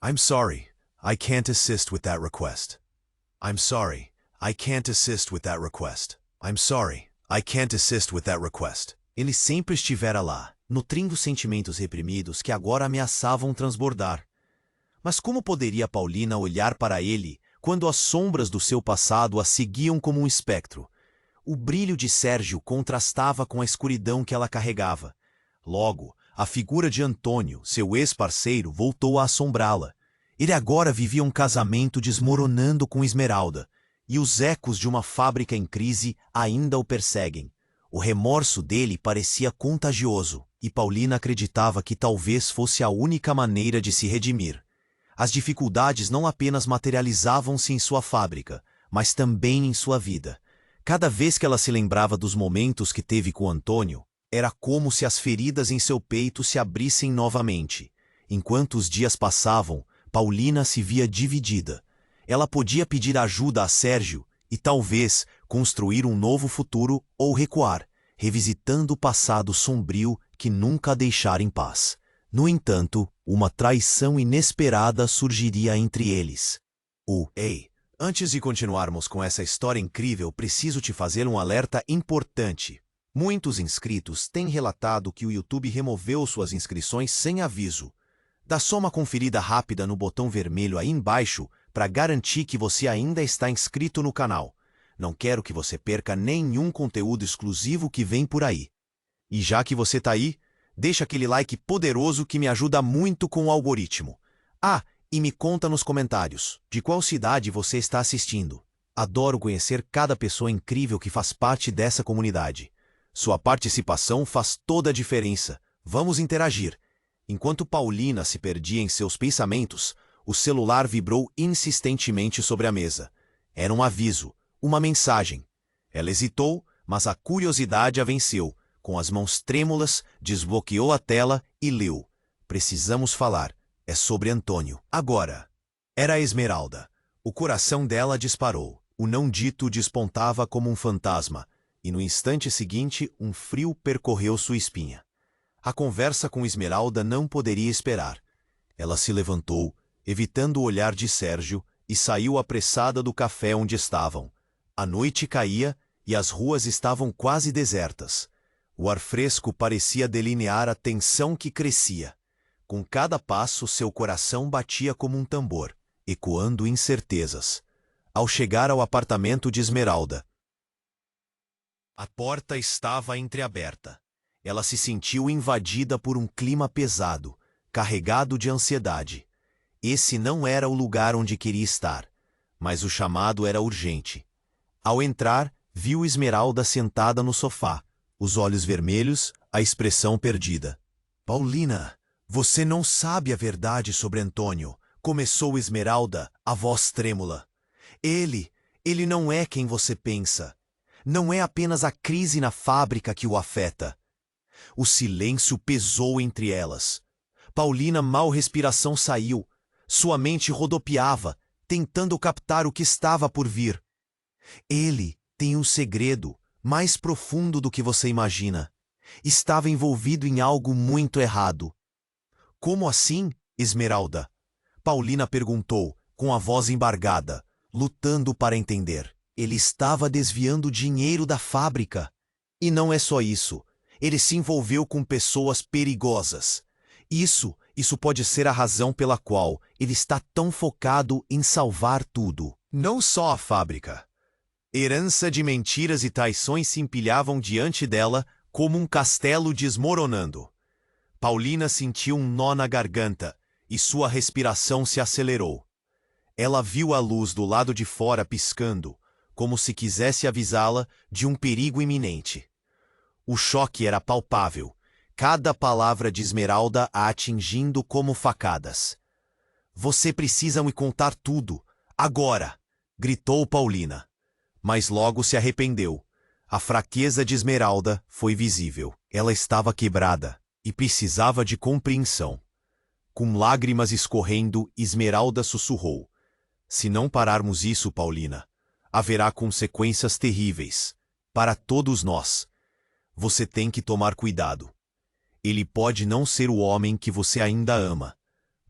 I'm sorry, I can't assist with that request. I'm sorry, I can't assist with that request. I'm sorry, I can't assist with that request. Ele sempre estivera lá, nutrindo sentimentos reprimidos que agora ameaçavam transbordar. Mas como poderia Paulina olhar para ele quando as sombras do seu passado a seguiam como um espectro? O brilho de Sérgio contrastava com a escuridão que ela carregava. Logo, a figura de Antônio, seu ex-parceiro, voltou a assombrá-la. Ele agora vivia um casamento desmoronando com Esmeralda, e os ecos de uma fábrica em crise ainda o perseguem. O remorso dele parecia contagioso, e Paulina acreditava que talvez fosse a única maneira de se redimir. As dificuldades não apenas materializavam-se em sua fábrica, mas também em sua vida. Cada vez que ela se lembrava dos momentos que teve com Antônio, era como se as feridas em seu peito se abrissem novamente. Enquanto os dias passavam, Paulina se via dividida. Ela podia pedir ajuda a Sérgio e talvez construir um novo futuro ou recuar, revisitando o passado sombrio que nunca a deixara em paz. No entanto, uma traição inesperada surgiria entre eles. Ei, antes de continuarmos com essa história incrível, preciso te fazer um alerta importante. Muitos inscritos têm relatado que o YouTube removeu suas inscrições sem aviso. Dá só uma conferida rápida no botão vermelho aí embaixo para garantir que você ainda está inscrito no canal. Não quero que você perca nenhum conteúdo exclusivo que vem por aí. E já que você está aí, deixa aquele like poderoso que me ajuda muito com o algoritmo. E me conta nos comentários de qual cidade você está assistindo. Adoro conhecer cada pessoa incrível que faz parte dessa comunidade. Sua participação faz toda a diferença. Vamos interagir. Enquanto Paulina se perdia em seus pensamentos, o celular vibrou insistentemente sobre a mesa. Era um aviso, uma mensagem. Ela hesitou, mas a curiosidade a venceu. Com as mãos trêmulas, desbloqueou a tela e leu. Precisamos falar. É sobre Antônio. Agora. Era a Esmeralda. O coração dela disparou. O não dito despontava como um fantasma. E no instante seguinte, um frio percorreu sua espinha. A conversa com Esmeralda não poderia esperar. Ela se levantou, evitando o olhar de Sérgio, e saiu apressada do café onde estavam. A noite caía e as ruas estavam quase desertas. O ar fresco parecia delinear a tensão que crescia. Com cada passo, seu coração batia como um tambor, ecoando incertezas. Ao chegar ao apartamento de Esmeralda, a porta estava entreaberta. Ela se sentiu invadida por um clima pesado, carregado de ansiedade. Esse não era o lugar onde queria estar, mas o chamado era urgente. Ao entrar, viu Esmeralda sentada no sofá, os olhos vermelhos, a expressão perdida. Paulina, você não sabe a verdade sobre Antônio, começou Esmeralda, a voz trêmula. Ele não é quem você pensa. Não é apenas a crise na fábrica que o afeta. O silêncio pesou entre elas. Paulina, mal respiração saiu. Sua mente rodopiava, tentando captar o que estava por vir. Ele tem um segredo mais profundo do que você imagina. Estava envolvido em algo muito errado. Como assim, Esmeralda? Paulina perguntou, com a voz embargada, lutando para entender. Ele estava desviando dinheiro da fábrica. E não é só isso. Ele se envolveu com pessoas perigosas. Isso pode ser a razão pela qual ele está tão focado em salvar tudo. Não só a fábrica. Herança de mentiras e traições se empilhavam diante dela como um castelo desmoronando. Paulina sentiu um nó na garganta e sua respiração se acelerou. Ela viu a luz do lado de fora piscando, como se quisesse avisá-la de um perigo iminente. O choque era palpável, cada palavra de Esmeralda a atingindo como facadas. Você precisa me contar tudo, agora! Gritou Paulina. Mas logo se arrependeu. A fraqueza de Esmeralda foi visível. Ela estava quebrada e precisava de compreensão. Com lágrimas escorrendo, Esmeralda sussurrou. Se não pararmos isso, Paulina, haverá consequências terríveis. Para todos nós. Você tem que tomar cuidado. Ele pode não ser o homem que você ainda ama.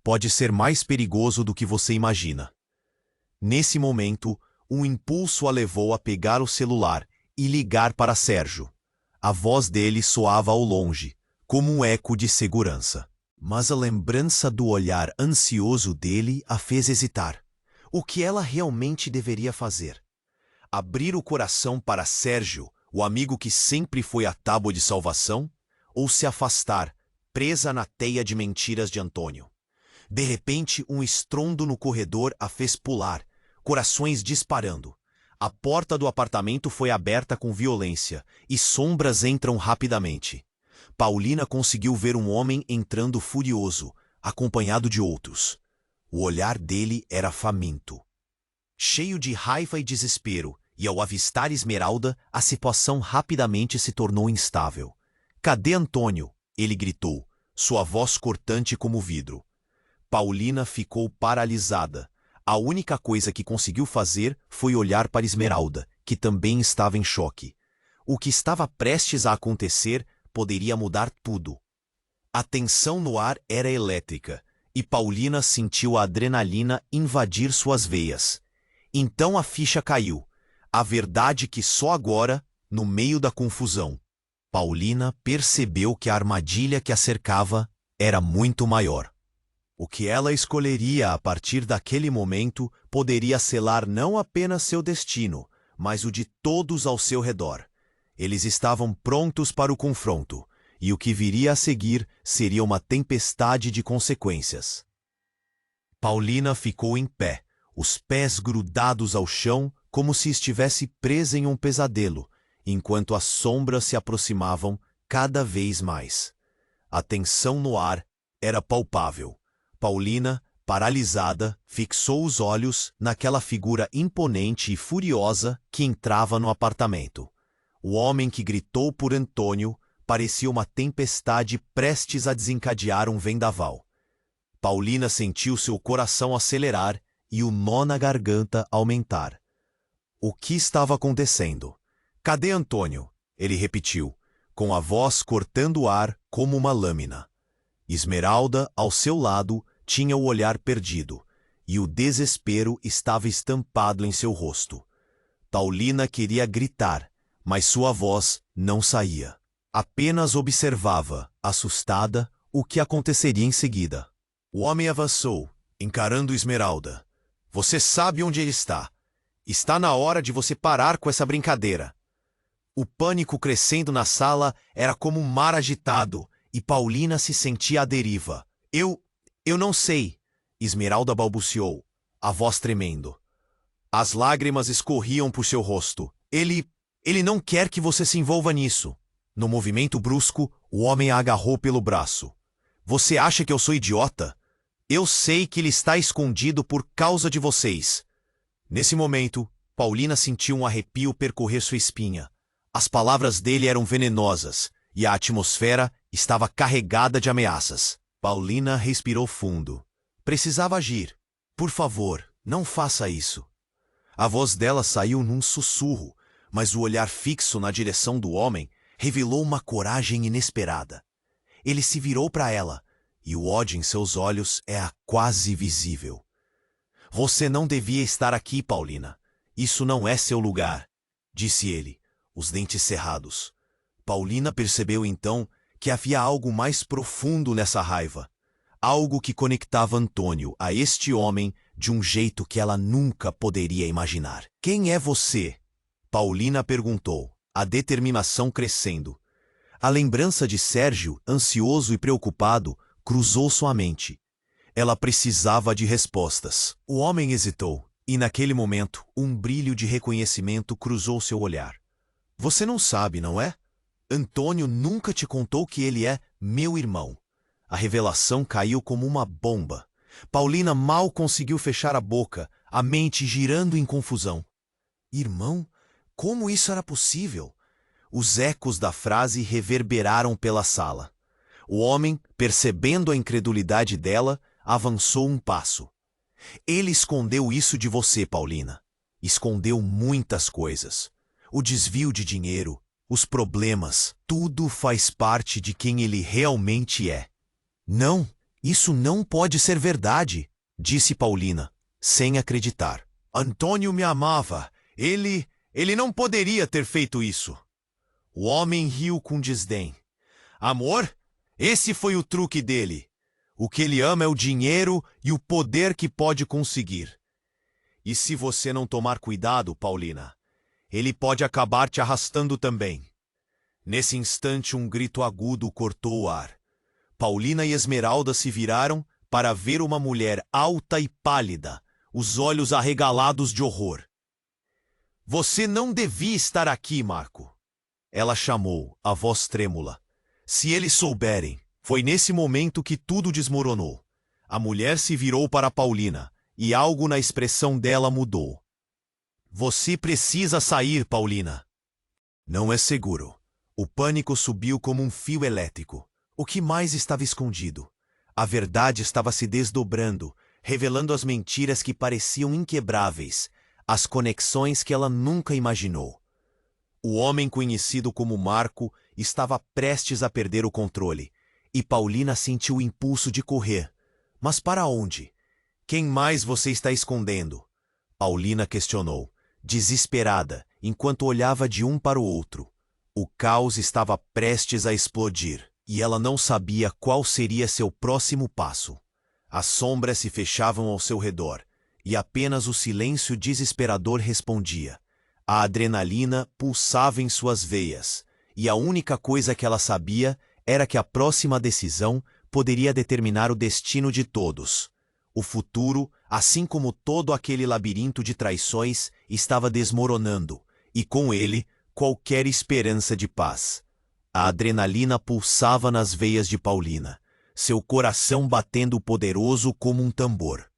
pode ser mais perigoso do que você imagina. Nesse momento, um impulso a levou a pegar o celular e ligar para Sérgio. A voz dele soava ao longe, como um eco de segurança. Mas a lembrança do olhar ansioso dele a fez hesitar. O que ela realmente deveria fazer? Abrir o coração para Sérgio, o amigo que sempre foi a tábua de salvação? Ou se afastar, presa na teia de mentiras de Antônio? De repente, um estrondo no corredor a fez pular, corações disparando. A porta do apartamento foi aberta com violência, e sombras entram rapidamente. Paulina conseguiu ver um homem entrando furioso, acompanhado de outros. O olhar dele era faminto, cheio de raiva e desespero, e ao avistar Esmeralda, a situação rapidamente se tornou instável. "Cadê Antônio?" ele gritou, sua voz cortante como vidro. Paulina ficou paralisada. A única coisa que conseguiu fazer foi olhar para Esmeralda, que também estava em choque. O que estava prestes a acontecer poderia mudar tudo. A tensão no ar era elétrica, e Paulina sentiu a adrenalina invadir suas veias. Então a ficha caiu. A verdade que só agora, no meio da confusão, Paulina percebeu que a armadilha que a cercava era muito maior. O que ela escolheria a partir daquele momento poderia selar não apenas seu destino, mas o de todos ao seu redor. Eles estavam prontos para o confronto, e o que viria a seguir seria uma tempestade de consequências. Paulina ficou em pé, os pés grudados ao chão como se estivesse presa em um pesadelo, enquanto as sombras se aproximavam cada vez mais. A tensão no ar era palpável. Paulina, paralisada, fixou os olhos naquela figura imponente e furiosa que entrava no apartamento. O homem que gritou por Antônio parecia uma tempestade prestes a desencadear um vendaval. Paulina sentiu seu coração acelerar e o nó na garganta aumentar. O que estava acontecendo? "Cadê Antônio?" ele repetiu, com a voz cortando o ar como uma lâmina. Esmeralda, ao seu lado, tinha o olhar perdido, e o desespero estava estampado em seu rosto. Paulina queria gritar, mas sua voz não saía. Apenas observava, assustada, o que aconteceria em seguida. O homem avançou, encarando Esmeralda. "Você sabe onde ele está. Está na hora de você parar com essa brincadeira." O pânico crescendo na sala era como um mar agitado, e Paulina se sentia à deriva. Eu não sei," Esmeralda balbuciou, a voz tremendo. As lágrimas escorriam por seu rosto. Ele não quer que você se envolva nisso." No movimento brusco, o homem a agarrou pelo braço. "Você acha que eu sou idiota? Eu sei que ele está escondido por causa de vocês." Nesse momento, Paulina sentiu um arrepio percorrer sua espinha. As palavras dele eram venenosas, e a atmosfera estava carregada de ameaças. Paulina respirou fundo. Precisava agir. "Por favor, não faça isso." A voz dela saiu num sussurro, mas o olhar fixo na direção do homem revelou uma coragem inesperada. Ele se virou para ela, e o ódio em seus olhos era quase visível. "Você não devia estar aqui, Paulina. Isso não é seu lugar," disse ele, os dentes cerrados. Paulina percebeu então que havia algo mais profundo nessa raiva. Algo que conectava Antônio a este homem de um jeito que ela nunca poderia imaginar. "Quem é você?" Paulina perguntou, a determinação crescendo. A lembrança de Sérgio, ansioso e preocupado, cruzou sua mente. Ela precisava de respostas. O homem hesitou, e naquele momento, um brilho de reconhecimento cruzou seu olhar. "Você não sabe, não é? Antônio nunca te contou que ele é meu irmão." A revelação caiu como uma bomba. Paulina mal conseguiu fechar a boca, a mente girando em confusão. "Irmão? Como isso era possível?" Os ecos da frase reverberaram pela sala. O homem, percebendo a incredulidade dela, avançou um passo. "Ele escondeu isso de você, Paulina. Escondeu muitas coisas. O desvio de dinheiro, os problemas, tudo faz parte de quem ele realmente é." "Não, Isso não pode ser verdade, disse Paulina, sem acreditar. Antônio me amava. Ele não poderia ter feito isso. O homem riu com desdém. Amor? Esse foi o truque dele. O que ele ama é o dinheiro e o poder que pode conseguir. E se você não tomar cuidado, Paulina, ele pode acabar te arrastando também. Nesse instante, um grito agudo cortou o ar. Paulina e Esmeralda se viraram para ver uma mulher alta e pálida, os olhos arregalados de horror. Você não devia estar aqui, Marco. Ela chamou, a voz trêmula. Se eles souberem. Foi nesse momento que tudo desmoronou. A mulher se virou para Paulina, e algo na expressão dela mudou. Você precisa sair, Paulina. Não é seguro. O pânico subiu como um fio elétrico. O que mais estava escondido? A verdade estava se desdobrando, revelando as mentiras que pareciam inquebráveis, as conexões que ela nunca imaginou. O homem conhecido como Marco estava prestes a perder o controle, e Paulina sentiu o impulso de correr. Mas para onde? Quem mais você está escondendo? Paulina questionou, desesperada, enquanto olhava de um para o outro. O caos estava prestes a explodir, e ela não sabia qual seria seu próximo passo. As sombras se fechavam ao seu redor, e apenas o silêncio desesperador respondia. A adrenalina pulsava em suas veias, e a única coisa que ela sabia era que a próxima decisão poderia determinar o destino de todos. O futuro, assim como todo aquele labirinto de traições, estava desmoronando, e com ele, qualquer esperança de paz. A adrenalina pulsava nas veias de Paulina, seu coração batendo poderoso como um tambor.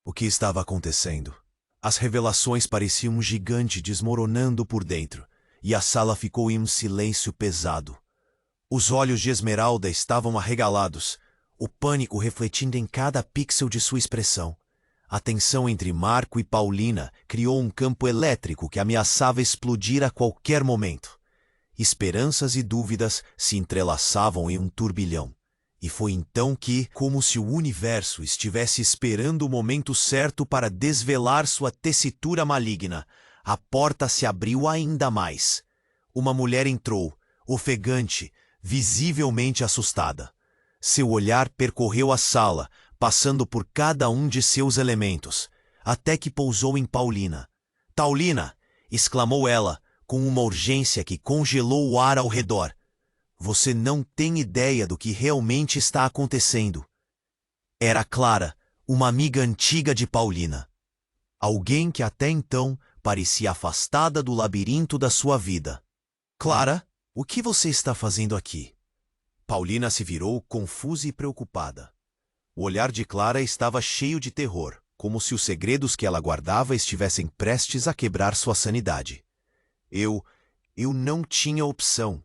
O que estava acontecendo? As revelações pareciam um gigante desmoronando por dentro, e a sala ficou em um silêncio pesado. Os olhos de Esmeralda estavam arregalados, o pânico refletindo em cada pixel de sua expressão. A tensão entre Marco e Paulina criou um campo elétrico que ameaçava explodir a qualquer momento. Esperanças e dúvidas se entrelaçavam em um turbilhão. E foi então que, como se o universo estivesse esperando o momento certo para desvelar sua tessitura maligna, a porta se abriu ainda mais. Uma mulher entrou, ofegante, visivelmente assustada. Seu olhar percorreu a sala, passando por cada um de seus elementos, até que pousou em Paulina. "Taulina!" exclamou ela, com uma urgência que congelou o ar ao redor. "Você não tem ideia do que realmente está acontecendo." Era Clara, uma amiga antiga de Paulina. Alguém que até então parecia afastada do labirinto da sua vida. "Clara, o que você está fazendo aqui?" Paulina se virou confusa e preocupada. O olhar de Clara estava cheio de terror, como se os segredos que ela guardava estivessem prestes a quebrar sua sanidade. Eu não tinha opção.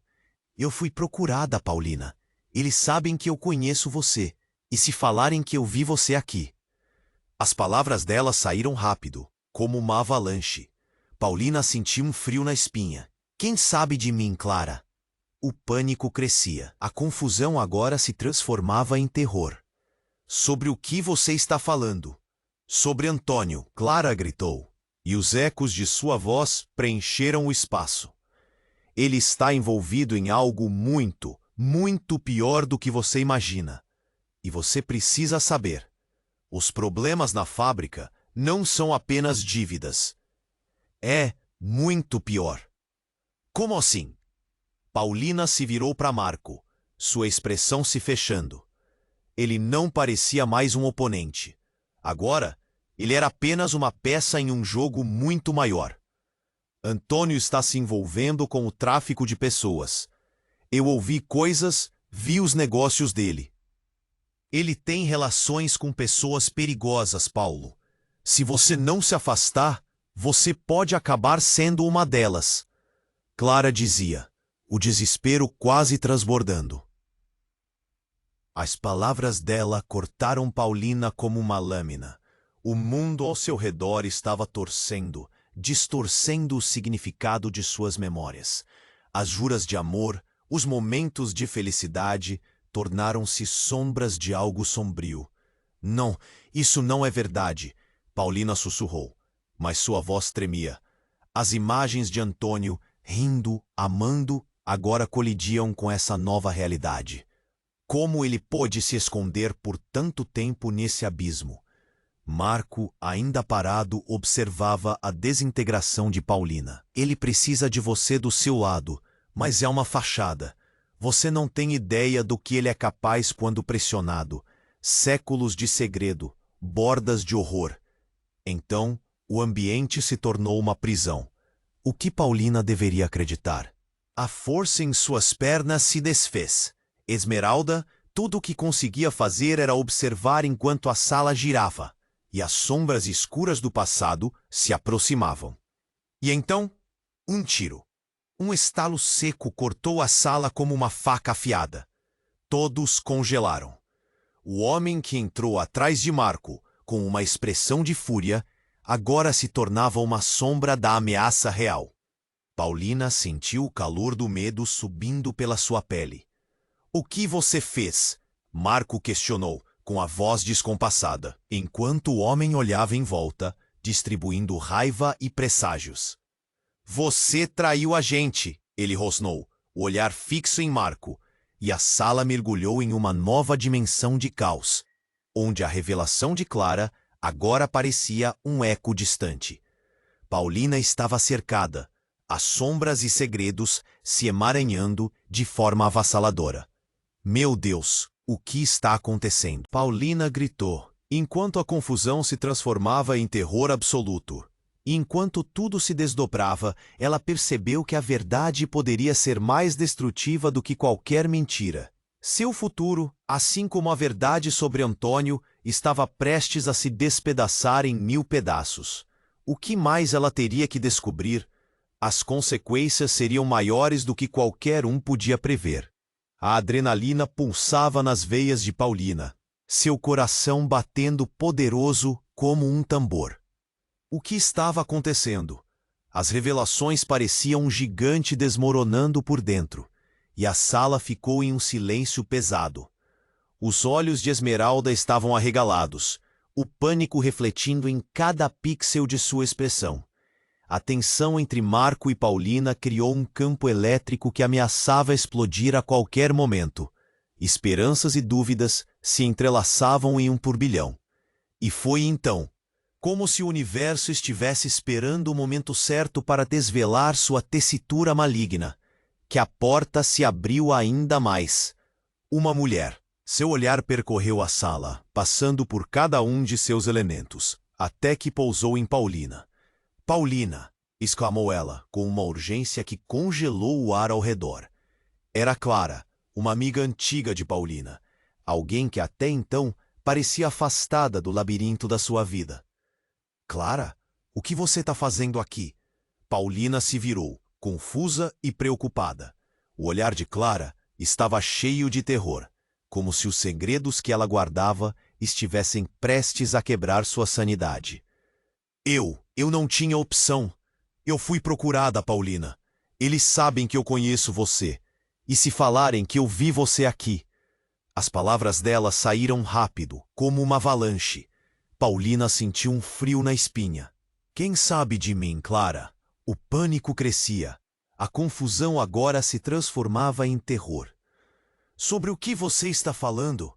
Eu fui procurada, Paulina. Eles sabem que eu conheço você, e se falarem que eu vi você aqui." As palavras dela saíram rápido, como uma avalanche. Paulina sentiu um frio na espinha. "Quem sabe de mim, Clara?" O pânico crescia. A confusão agora se transformava em terror. "Sobre o que você está falando?" "Sobre Antônio", Clara gritou, e os ecos de sua voz preencheram o espaço. "Ele está envolvido em algo muito, muito pior do que você imagina. E você precisa saber. Os problemas na fábrica não são apenas dívidas. É muito pior." "Como assim?" Paulina se virou para Marco, sua expressão se fechando. Ele não parecia mais um oponente. Agora, ele era apenas uma peça em um jogo muito maior. "Antônio está se envolvendo com o tráfico de pessoas. Eu ouvi coisas, vi os negócios dele. Ele tem relações com pessoas perigosas, Paulo. Se você não se afastar, você pode acabar sendo uma delas." Clara dizia, o desespero quase transbordando. As palavras dela cortaram Paulina como uma lâmina. O mundo ao seu redor estava torcendo, distorcendo o significado de suas memórias. As juras de amor, os momentos de felicidade, tornaram-se sombras de algo sombrio. Não, isso não é verdade, Paulina sussurrou, mas sua voz tremia. As imagens de Antônio, rindo, amando, agora colidiam com essa nova realidade. Como ele pôde se esconder por tanto tempo nesse abismo? Marco, ainda parado, observava a desintegração de Paulina. Ele precisa de você do seu lado, mas é uma fachada. Você não tem ideia do que ele é capaz quando pressionado. Séculos de segredo, bordas de horror. Então, o ambiente se tornou uma prisão. O que Paulina deveria acreditar? A força em suas pernas se desfez. Esmeralda, tudo o que conseguia fazer era observar enquanto a sala girava, e as sombras escuras do passado se aproximavam. E então, um tiro. Um estalo seco cortou a sala como uma faca afiada. Todos congelaram. O homem que entrou atrás de Marco, com uma expressão de fúria, agora se tornava uma sombra da ameaça real. Paulina sentiu o calor do medo subindo pela sua pele. "O que você fez?" Marco questionou, com a voz descompassada, enquanto o homem olhava em volta, distribuindo raiva e presságios. "Você traiu a gente", ele rosnou, o olhar fixo em Marco, e a sala mergulhou em uma nova dimensão de caos, onde a revelação de Clara agora parecia um eco distante. Paulina estava cercada, as sombras e segredos se emaranhando de forma avassaladora. "Meu Deus, o que está acontecendo?" Paulina gritou, enquanto a confusão se transformava em terror absoluto. E enquanto tudo se desdobrava, ela percebeu que a verdade poderia ser mais destrutiva do que qualquer mentira. Seu futuro, assim como a verdade sobre Antônio, estava prestes a se despedaçar em 1000 pedaços. O que mais ela teria que descobrir? As consequências seriam maiores do que qualquer um podia prever. A adrenalina pulsava nas veias de Paulina, seu coração batendo poderoso como um tambor. O que estava acontecendo? As revelações pareciam um gigante desmoronando por dentro, e a sala ficou em um silêncio pesado. Os olhos de Esmeralda estavam arregalados, o pânico refletindo em cada pixel de sua expressão. A tensão entre Marco e Paulina criou um campo elétrico que ameaçava explodir a qualquer momento. Esperanças e dúvidas se entrelaçavam em um turbilhão. E foi então, como se o universo estivesse esperando o momento certo para desvelar sua tessitura maligna, que a porta se abriu ainda mais. Uma mulher. Seu olhar percorreu a sala, passando por cada um de seus elementos, até que pousou em Paulina. "Paulina!" exclamou ela, com uma urgência que congelou o ar ao redor. Era Clara, uma amiga antiga de Paulina, alguém que até então parecia afastada do labirinto da sua vida. "Clara, o que você está fazendo aqui?" Paulina se virou, confusa e preocupada. O olhar de Clara estava cheio de terror, como se os segredos que ela guardava estivessem prestes a quebrar sua sanidade. Eu não tinha opção. Eu fui procurada, Paulina. Eles sabem que eu conheço você. E se falarem que eu vi você aqui?" As palavras dela saíram rápido, como uma avalanche. Paulina sentiu um frio na espinha. "Quem sabe de mim, Clara?" O pânico crescia. A confusão agora se transformava em terror. "Sobre o que você está falando?"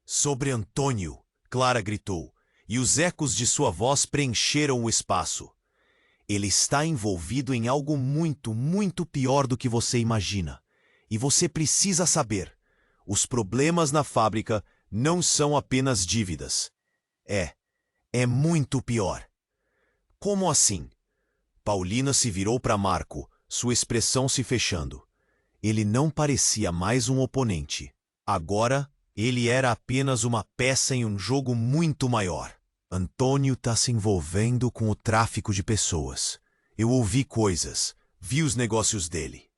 "Sobre Antônio", Clara gritou, e os ecos de sua voz preencheram o espaço. "Ele está envolvido em algo muito, muito pior do que você imagina. E você precisa saber. Os problemas na fábrica não são apenas dívidas. É muito pior." "Como assim?" Paulina se virou para Marco, sua expressão se fechando. Ele não parecia mais um oponente. Agora, ele era apenas uma peça em um jogo muito maior. "Antônio está se envolvendo com o tráfico de pessoas. Eu ouvi coisas, vi os negócios dele.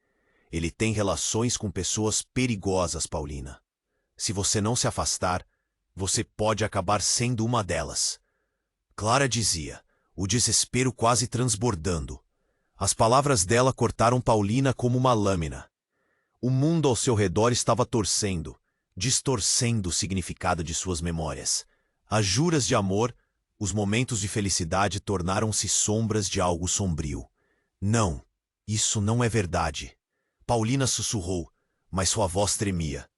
Ele tem relações com pessoas perigosas, Paulina. Se você não se afastar, você pode acabar sendo uma delas." Clara dizia, o desespero quase transbordando. As palavras dela cortaram Paulina como uma lâmina. O mundo ao seu redor estava torcendo, distorcendo o significado de suas memórias. As juras de amor, os momentos de felicidade tornaram-se sombras de algo sombrio. Não, isso não é verdade. Paulina sussurrou, mas sua voz tremia.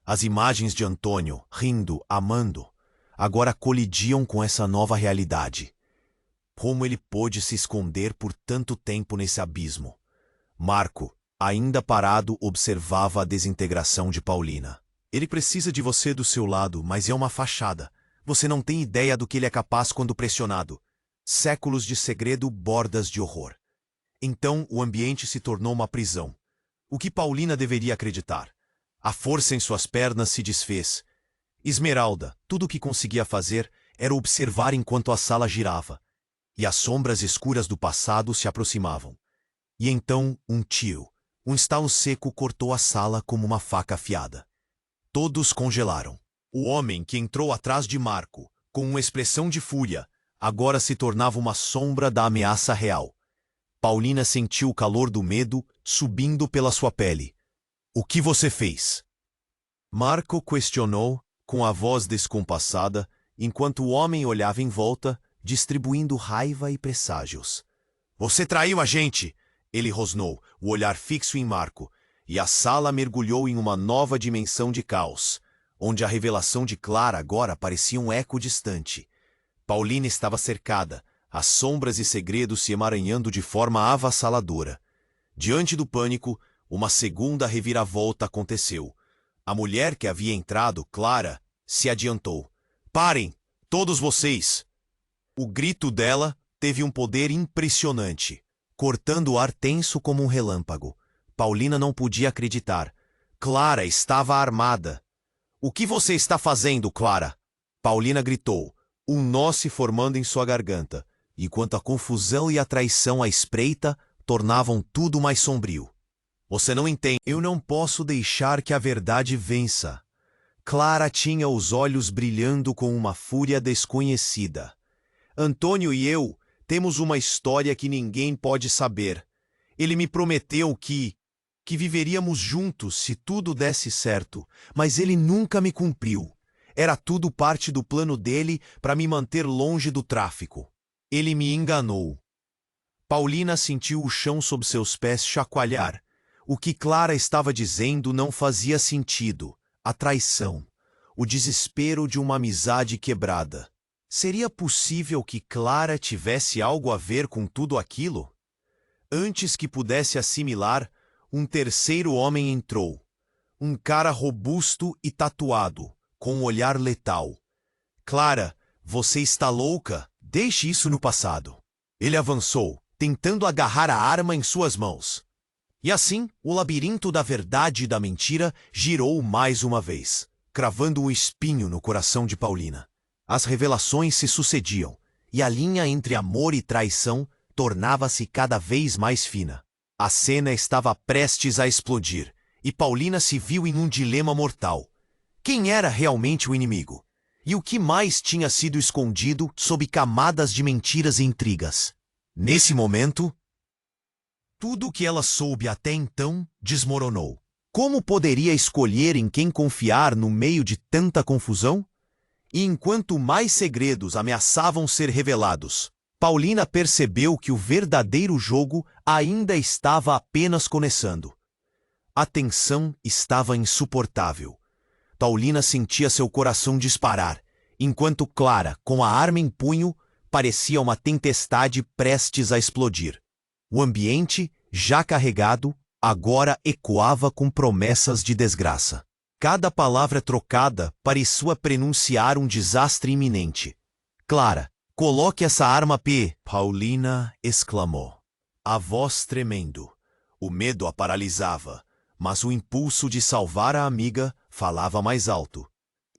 As imagens de Antônio, rindo, amando, agora colidiam com essa nova realidade. Como ele pôde se esconder por tanto tempo nesse abismo? Marco, ainda parado, observava a desintegração de Paulina. Ele precisa de você do seu lado, mas é uma fachada. Você não tem ideia do que ele é capaz quando pressionado. Séculos de segredo, bordas de horror. Então o ambiente se tornou uma prisão. O que Paulina deveria acreditar? A força em suas pernas se desfez. Esmeralda, tudo o que conseguia fazer era observar enquanto a sala girava. E as sombras escuras do passado se aproximavam. E então um tiro, um estalo seco cortou a sala como uma faca afiada. Todos congelaram. O homem que entrou atrás de Marco, com uma expressão de fúria, agora se tornava uma sombra da ameaça real. Paulina sentiu o calor do medo subindo pela sua pele. O que você fez? Marco questionou, com a voz descompassada, enquanto o homem olhava em volta, distribuindo raiva e presságios. Você traiu a gente! Ele rosnou, o olhar fixo em Marco, e a sala mergulhou em uma nova dimensão de caos, onde a revelação de Clara agora parecia um eco distante. Paulina estava cercada, as sombras e segredos se emaranhando de forma avassaladora. Diante do pânico, uma segunda reviravolta aconteceu. A mulher que havia entrado, Clara, se adiantou. Parem, todos vocês! O grito dela teve um poder impressionante, cortando o ar tenso como um relâmpago. Paulina não podia acreditar. Clara estava armada. O que você está fazendo, Clara? Paulina gritou, um nó se formando em sua garganta, enquanto a confusão e a traição à espreita tornavam tudo mais sombrio. Você não entende. Eu não posso deixar que a verdade vença. Clara tinha os olhos brilhando com uma fúria desconhecida. Antônio e eu temos uma história que ninguém pode saber. Ele me prometeu que viveríamos juntos se tudo desse certo, mas ele nunca me cumpriu. Era tudo parte do plano dele para me manter longe do tráfico. Ele me enganou. Paulina sentiu o chão sob seus pés chacoalhar. O que Clara estava dizendo não fazia sentido. A traição. O desespero de uma amizade quebrada. Seria possível que Clara tivesse algo a ver com tudo aquilo? Antes que pudesse assimilar, um terceiro homem entrou. Um cara robusto e tatuado, com um olhar letal. Clara, você está louca? Deixe isso no passado. Ele avançou, tentando agarrar a arma em suas mãos. E assim, o labirinto da verdade e da mentira girou mais uma vez, cravando um espinho no coração de Paulina. As revelações se sucediam, e a linha entre amor e traição tornava-se cada vez mais fina. A cena estava prestes a explodir, e Paulina se viu em um dilema mortal. Quem era realmente o inimigo? E o que mais tinha sido escondido sob camadas de mentiras e intrigas? Nesse momento, tudo o que ela soube até então desmoronou. Como poderia escolher em quem confiar no meio de tanta confusão? E enquanto mais segredos ameaçavam ser revelados, Paulina percebeu que o verdadeiro jogo ainda estava apenas começando. A tensão estava insuportável. Paulina sentia seu coração disparar, enquanto Clara, com a arma em punho, parecia uma tempestade prestes a explodir. O ambiente, já carregado, agora ecoava com promessas de desgraça. Cada palavra trocada parecia prenunciar um desastre iminente. Clara, coloque essa arma P. Paulina exclamou, a voz tremendo. O medo a paralisava, mas o impulso de salvar a amiga falava mais alto.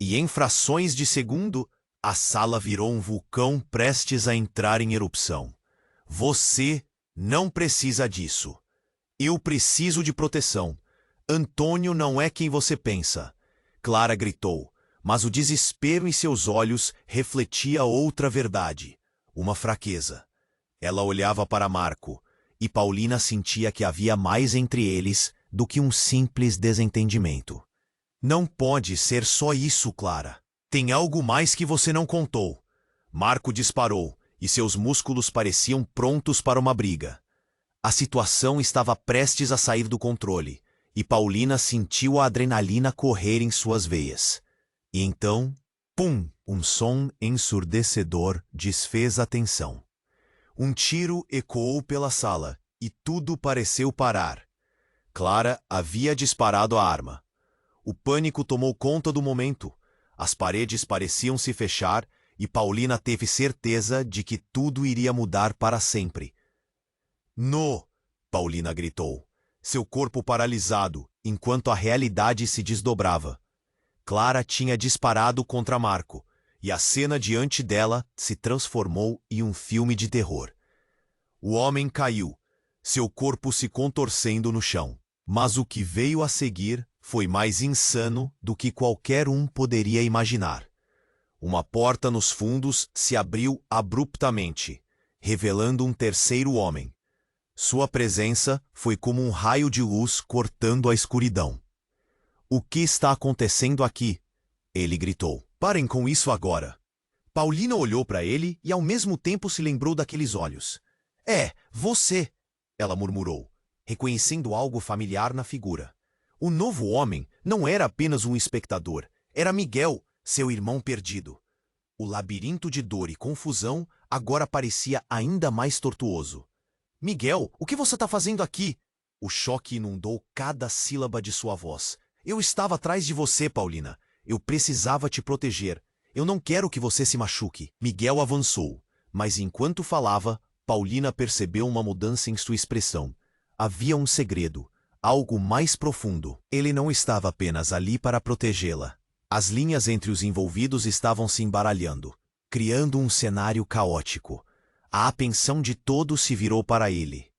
E em frações de segundo, a sala virou um vulcão prestes a entrar em erupção. Você não precisa disso. Eu preciso de proteção. Antônio não é quem você pensa. Clara gritou, mas o desespero em seus olhos refletia outra verdade, uma fraqueza. Ela olhava para Marco, e Paulina sentia que havia mais entre eles do que um simples desentendimento. Não pode ser só isso, Clara. Tem algo mais que você não contou. Marco disparou, e seus músculos pareciam prontos para uma briga. A situação estava prestes a sair do controle, e Paulina sentiu a adrenalina correr em suas veias. E então, pum! Um som ensurdecedor desfez a tensão. Um tiro ecoou pela sala, e tudo pareceu parar. Clara havia disparado a arma. O pânico tomou conta do momento. As paredes pareciam se fechar, e Paulina teve certeza de que tudo iria mudar para sempre. "No!" Paulina gritou, seu corpo paralisado, enquanto a realidade se desdobrava. Clara tinha disparado contra Marco, e a cena diante dela se transformou em um filme de terror. O homem caiu, seu corpo se contorcendo no chão. Mas o que veio a seguir foi mais insano do que qualquer um poderia imaginar. Uma porta nos fundos se abriu abruptamente, revelando um terceiro homem. Sua presença foi como um raio de luz cortando a escuridão. "O que está acontecendo aqui?" ele gritou. "Parem com isso agora." Paulina olhou para ele e ao mesmo tempo se lembrou daqueles olhos. "É, você!" ela murmurou, reconhecendo algo familiar na figura. O novo homem não era apenas um espectador, era Miguel, seu irmão perdido. O labirinto de dor e confusão agora parecia ainda mais tortuoso. "Miguel, o que você está fazendo aqui?" O choque inundou cada sílaba de sua voz. "Eu estava atrás de você, Paulina. Eu precisava te proteger. Eu não quero que você se machuque." Miguel avançou, mas enquanto falava, Paulina percebeu uma mudança em sua expressão. Havia um segredo, algo mais profundo. Ele não estava apenas ali para protegê-la. As linhas entre os envolvidos estavam se embaralhando, criando um cenário caótico. A atenção de todos se virou para ele.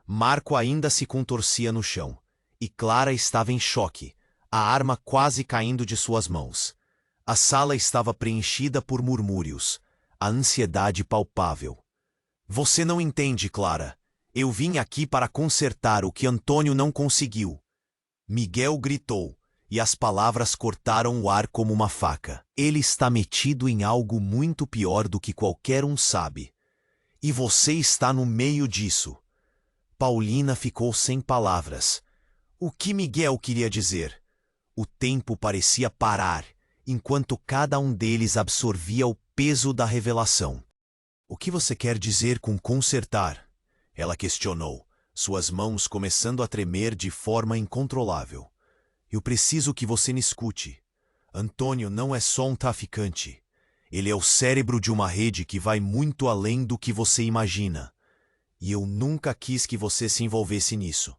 Marco ainda se contorcia no chão, e Clara estava em choque, a arma quase caindo de suas mãos. A sala estava preenchida por murmúrios, a ansiedade palpável. "Você não entende, Clara. Eu vim aqui para consertar o que Antônio não conseguiu." Miguel gritou, e as palavras cortaram o ar como uma faca. "Ele está metido em algo muito pior do que qualquer um sabe. E você está no meio disso." Paulina ficou sem palavras. O que Miguel queria dizer? O tempo parecia parar, enquanto cada um deles absorvia o peso da revelação. "O que você quer dizer com consertar?" ela questionou, suas mãos começando a tremer de forma incontrolável. "Eu preciso que você me escute. Antônio não é só um traficante. Ele é o cérebro de uma rede que vai muito além do que você imagina. E eu nunca quis que você se envolvesse nisso."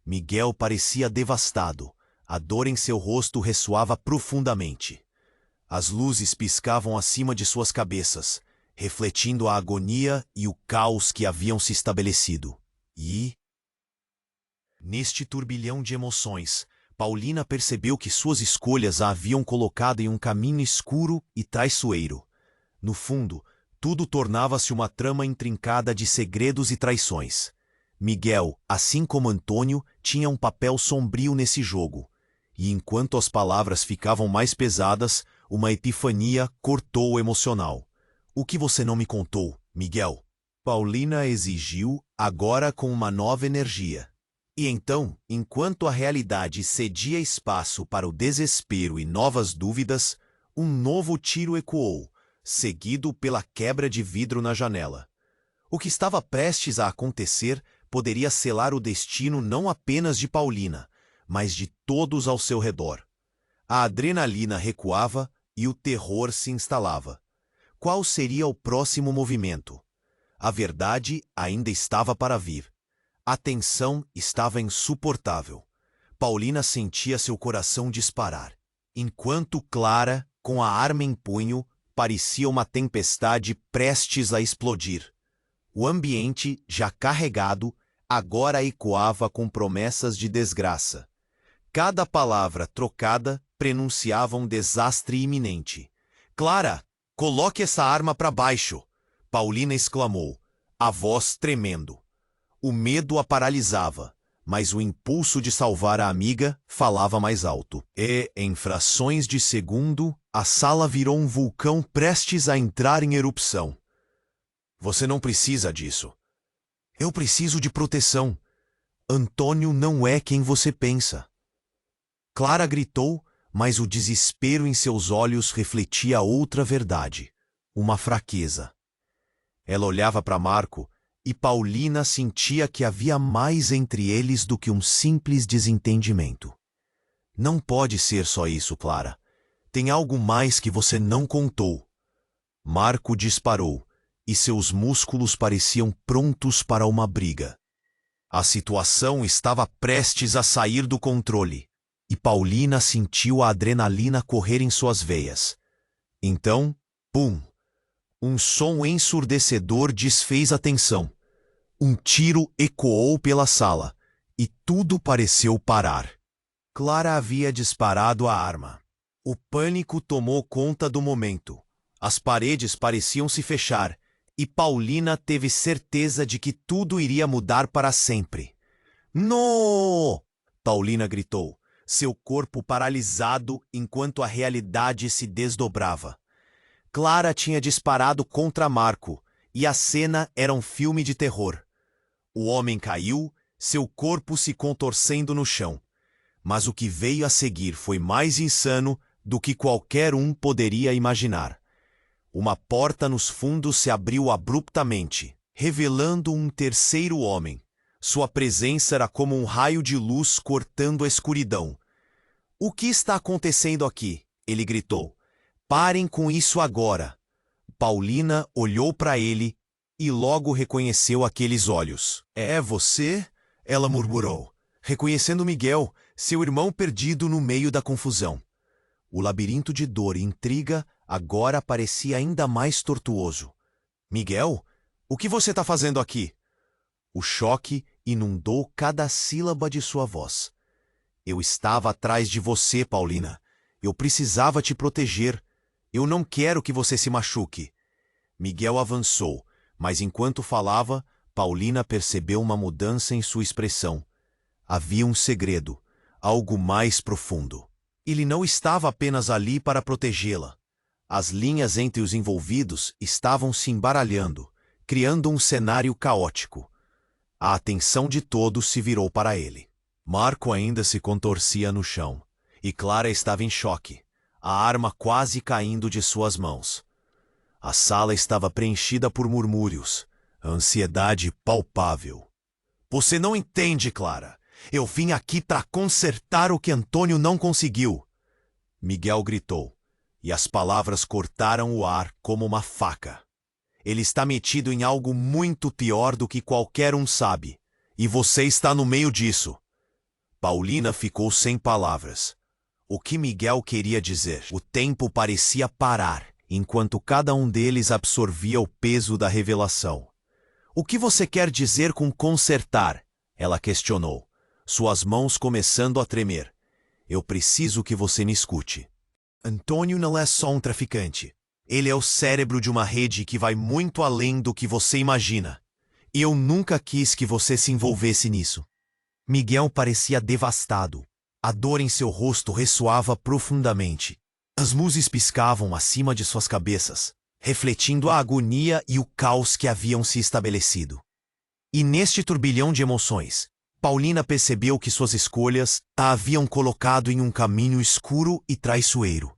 Miguel parecia devastado. A dor em seu rosto ressoava profundamente. As luzes piscavam acima de suas cabeças, refletindo a agonia e o caos que haviam se estabelecido. E, neste turbilhão de emoções, Paulina percebeu que suas escolhas a haviam colocado em um caminho escuro e traiçoeiro. No fundo, tudo tornava-se uma trama intrincada de segredos e traições. Miguel, assim como Antônio, tinha um papel sombrio nesse jogo. E enquanto as palavras ficavam mais pesadas, uma epifania cortou o emocional. "O que você não me contou, Miguel?" Paulina exigiu, agora com uma nova energia. E então, enquanto a realidade cedia espaço para o desespero e novas dúvidas, um novo tiro ecoou, seguido pela quebra de vidro na janela. O que estava prestes a acontecer poderia selar o destino não apenas de Paulina, mas de todos ao seu redor. A adrenalina recuava e o terror se instalava. Qual seria o próximo movimento? A verdade ainda estava para vir. A tensão estava insuportável. Paulina sentia seu coração disparar, enquanto Clara, com a arma em punho, parecia uma tempestade prestes a explodir. O ambiente, já carregado, agora ecoava com promessas de desgraça. Cada palavra trocada prenunciava um desastre iminente. "Clara, coloque essa arma para baixo!" Paulina exclamou, a voz tremendo. O medo a paralisava, mas o impulso de salvar a amiga falava mais alto. E, em frações de segundo, a sala virou um vulcão prestes a entrar em erupção. Você não precisa disso. Eu preciso de proteção. Antônio não é quem você pensa. Clara gritou, mas o desespero em seus olhos refletia outra verdade, uma fraqueza. Ela olhava para Marco e Paulina sentia que havia mais entre eles do que um simples desentendimento. Não pode ser só isso, Clara. Tem algo mais que você não contou. Marco disparou, e seus músculos pareciam prontos para uma briga. A situação estava prestes a sair do controle, e Paulina sentiu a adrenalina correr em suas veias. Então, pum! Um som ensurdecedor desfez a tensão. Um tiro ecoou pela sala, e tudo pareceu parar. Clara havia disparado a arma. O pânico tomou conta do momento. As paredes pareciam se fechar, e Paulina teve certeza de que tudo iria mudar para sempre. "No!" Paulina gritou, seu corpo paralisado enquanto a realidade se desdobrava. Clara tinha disparado contra Marco, e a cena era um filme de terror. O homem caiu, seu corpo se contorcendo no chão. Mas o que veio a seguir foi mais insano do que qualquer um poderia imaginar. Uma porta nos fundos se abriu abruptamente, revelando um terceiro homem. Sua presença era como um raio de luz cortando a escuridão. "O que está acontecendo aqui?" ele gritou. "Parem com isso agora." Paulina olhou para ele e logo reconheceu aqueles olhos. "É você?" ela murmurou, reconhecendo Miguel, seu irmão perdido no meio da confusão. O labirinto de dor e intriga agora parecia ainda mais tortuoso. "Miguel, o que você está fazendo aqui?" O choque inundou cada sílaba de sua voz. "Eu estava atrás de você, Paulina. Eu precisava te proteger. Eu não quero que você se machuque." Miguel avançou, mas enquanto falava, Paulina percebeu uma mudança em sua expressão. Havia um segredo, algo mais profundo. Ele não estava apenas ali para protegê-la. As linhas entre os envolvidos estavam se embaralhando, criando um cenário caótico. A atenção de todos se virou para ele. Marco ainda se contorcia no chão, e Clara estava em choque, a arma quase caindo de suas mãos. A sala estava preenchida por murmúrios, a ansiedade palpável. "Você não entende, Clara. Eu vim aqui para consertar o que Antônio não conseguiu." Miguel gritou, e as palavras cortaram o ar como uma faca. "Ele está metido em algo muito pior do que qualquer um sabe, e você está no meio disso." Paulina ficou sem palavras. O que Miguel queria dizer? O tempo parecia parar, enquanto cada um deles absorvia o peso da revelação. "O que você quer dizer com consertar?" ela questionou, suas mãos começando a tremer. "Eu preciso que você me escute. Antônio não é só um traficante. Ele é o cérebro de uma rede que vai muito além do que você imagina. E eu nunca quis que você se envolvesse nisso." Miguel parecia devastado. A dor em seu rosto ressoava profundamente. As luzes piscavam acima de suas cabeças, refletindo a agonia e o caos que haviam se estabelecido. E neste turbilhão de emoções, Paulina percebeu que suas escolhas a haviam colocado em um caminho escuro e traiçoeiro.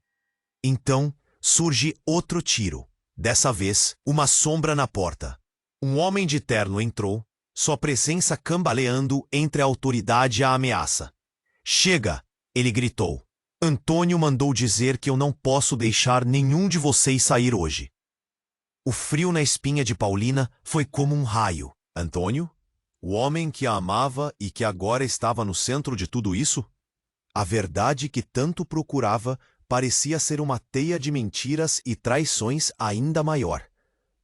Então, surge outro tiro. Dessa vez, uma sombra na porta. Um homem de terno entrou, sua presença cambaleando entre a autoridade e a ameaça. "Chega!" ele gritou. "Antônio mandou dizer que eu não posso deixar nenhum de vocês sair hoje." O frio na espinha de Paulina foi como um raio. Antônio? O homem que a amava e que agora estava no centro de tudo isso? A verdade que tanto procurava parecia ser uma teia de mentiras e traições ainda maior.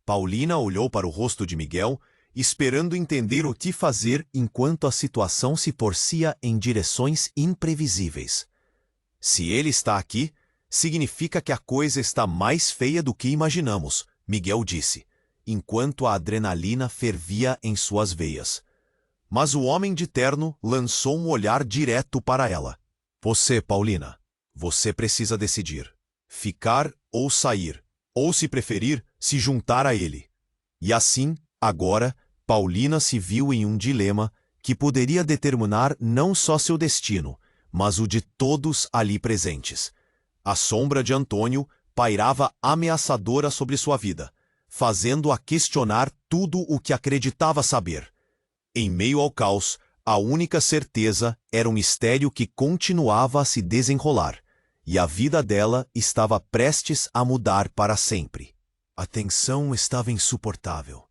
Paulina olhou para o rosto de Miguel, esperando entender o que fazer enquanto a situação se torcia em direções imprevisíveis. "Se ele está aqui, significa que a coisa está mais feia do que imaginamos", Miguel disse, enquanto a adrenalina fervia em suas veias. Mas o homem de terno lançou um olhar direto para ela. Você, Paulina, você precisa decidir. Ficar ou sair, ou se preferir, se juntar a ele. E assim, agora, Paulina se viu em um dilema que poderia determinar não só seu destino, mas o de todos ali presentes. A sombra de Antônio pairava ameaçadora sobre sua vida, fazendo-a questionar tudo o que acreditava saber. Em meio ao caos, a única certeza era um mistério que continuava a se desenrolar, e a vida dela estava prestes a mudar para sempre. A tensão estava insuportável.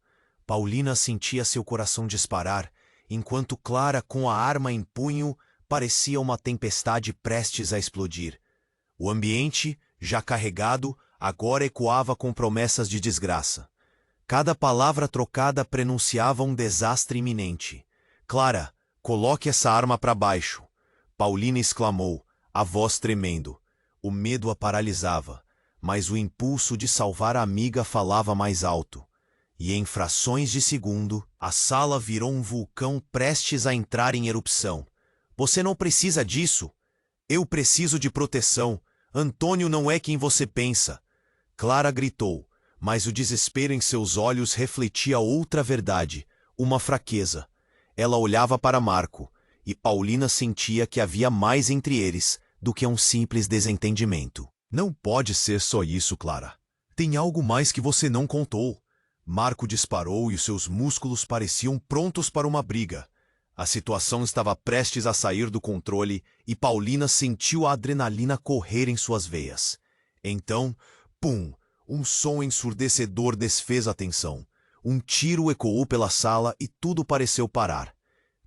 Paulina sentia seu coração disparar, enquanto Clara, com a arma em punho, parecia uma tempestade prestes a explodir. O ambiente, já carregado, agora ecoava com promessas de desgraça. Cada palavra trocada prenunciava um desastre iminente. Clara, coloque essa arma para baixo. Paulina exclamou, a voz tremendo. O medo a paralisava, mas o impulso de salvar a amiga falava mais alto. E em frações de segundo, a sala virou um vulcão prestes a entrar em erupção. Você não precisa disso. Eu preciso de proteção. Antônio não é quem você pensa. Clara gritou, mas o desespero em seus olhos refletia outra verdade, uma fraqueza. Ela olhava para Marco, e Paulina sentia que havia mais entre eles do que um simples desentendimento. Não pode ser só isso, Clara. Tem algo mais que você não contou. Marco disparou e seus músculos pareciam prontos para uma briga. A situação estava prestes a sair do controle e Paulina sentiu a adrenalina correr em suas veias. Então, pum! Um som ensurdecedor desfez a tensão. Um tiro ecoou pela sala e tudo pareceu parar.